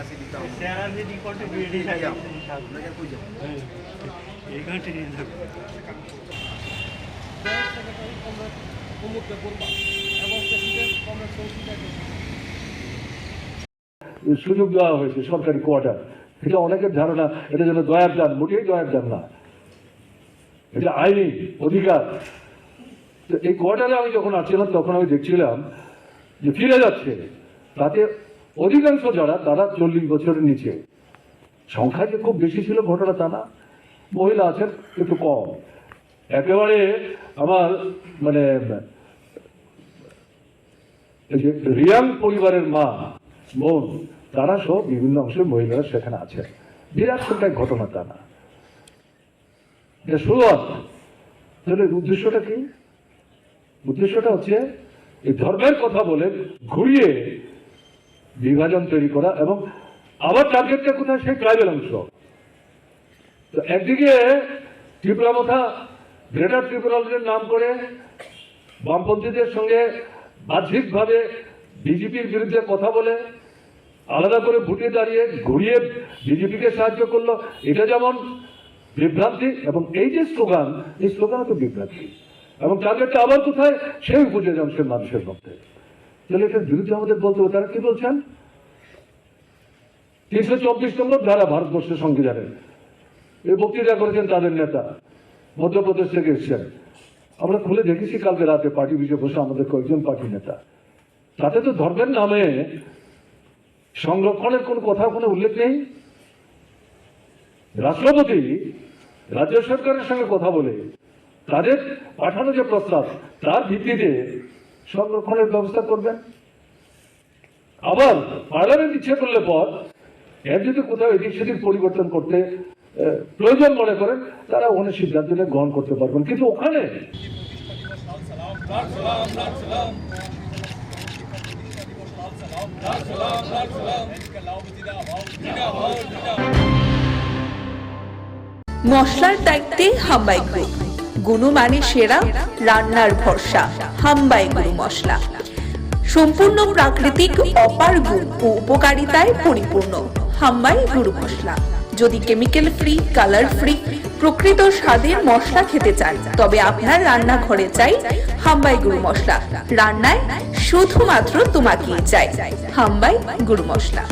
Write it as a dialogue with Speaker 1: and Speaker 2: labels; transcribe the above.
Speaker 1: আসি দিতাম
Speaker 2: স্যার যে রিপোর্টে বিডি
Speaker 1: যাও আপনাকে কই যাও
Speaker 2: এইখানে ঠিক আছে
Speaker 3: সুযোগ দেওয়া হয়েছে সরকারি কোয়ার্টার, এটা অনেকের ধারণা এটা যেন দয়ার দান, মোটেই দয়ার দান না, এটা আইনি অধিকার। তো এই কোয়ার্টারে আমি যখন আসছিলাম তখন আমি দেখছিলাম যে ফিরে যাচ্ছে, তাতে অধিকাংশ যারা তারা 40 বছরের নিচে। সংখ্যা যে খুব বেশি ছিল ঘটনা তা না, মহিলা আছেন একটু কম। একেবারে আমার মানে এই যে রিয়াং পরিবারের মা বোন তারা সব বিভিন্ন অংশের মহিলারা সেখানে আছে। বিরাট সংখ্যায় ঘটনা তা না, এটা শুরুয়াত। তাহলে উদ্দেশ্যটা কি? উদ্দেশ্যটা হচ্ছে এই ধর্মের কথা বলে ঘুরিয়ে বিভাজন তৈরি করা, এবং আবার টার্গেটটা কোথায়? সেই ট্রাইবেল অংশ। তো একদিকে ত্রিপুরা গ্রেটার ত্রিপুরার নাম করে বামপন্থীদের সঙ্গে বাহ্যিকভাবে বিজেপির বিরুদ্ধে কথা বলে আলাদা করে ভোটে দাঁড়িয়ে ঘুরিয়ে বিজেপিকে সাহায্য করলো, এটা যেমন বিভ্রান্তি। এবং এই যে স্লোগান, এই স্লোগানও তো বিভ্রান্তি, এবং টার্গেটটা আবার কোথায়? সেই উপজাতি অংশের মানুষের মধ্যে। তাহলে এটার বিরুদ্ধে আমাদের বলতে হবে। তারা কি বলছেন? 324 নম্বর ধারা ভারতবর্ষের সংবিধানের, এই বক্তৃতা করেছেন তাদের নেতা, মধ্যপ্রদেশ থেকে এসছেন। আমরা খুলে দেখেছি কালকে রাতে পার্টি বিষয়ে বসে আমাদের কয়েকজন পার্টি নেতা, তাতে তো ধর্মের নামে সংরক্ষণের কোন কথা কোনো উল্লেখ নেই। রাষ্ট্রপতি রাজ্য সরকারের সঙ্গে কথা বলে তাদের পাঠানো যে প্রস্তাব তার ভিত্তিতে সংরক্ষণের ব্যবস্থা করবেন। আবার পার্লামেন্ট ইচ্ছে করলে পর এর যদি কোথাও এদিক সেদিক পরিবর্তন করতে প্রয়োজন মনে করেন, তারা ওখানে সিদ্ধান্ত গ্রহণ করতে পারবেন। কিন্তু ওখানে
Speaker 4: মশলার দায়িত্বে হাম্বাই গ্রুপ, গুণমানে সেরা, রান্নার ভরসা। হাম্বাই গুরু মশলা সম্পূর্ণ প্রাকৃতিক, অপার গুণ ও উপকারিতায় পরিপূর্ণ। হাম্বাই গুরু মশলা। যদি কেমিক্যাল ফ্রি, কালার ফ্রি, প্রকৃত স্বাদের মশলা খেতে চান, তবে আপনার রান্নাঘরে চাই হাম্বাই গুরু মশলা। রান্নায় শুধুমাত্র তোমাকেই চাই হাম্বাই গুরু মশলা।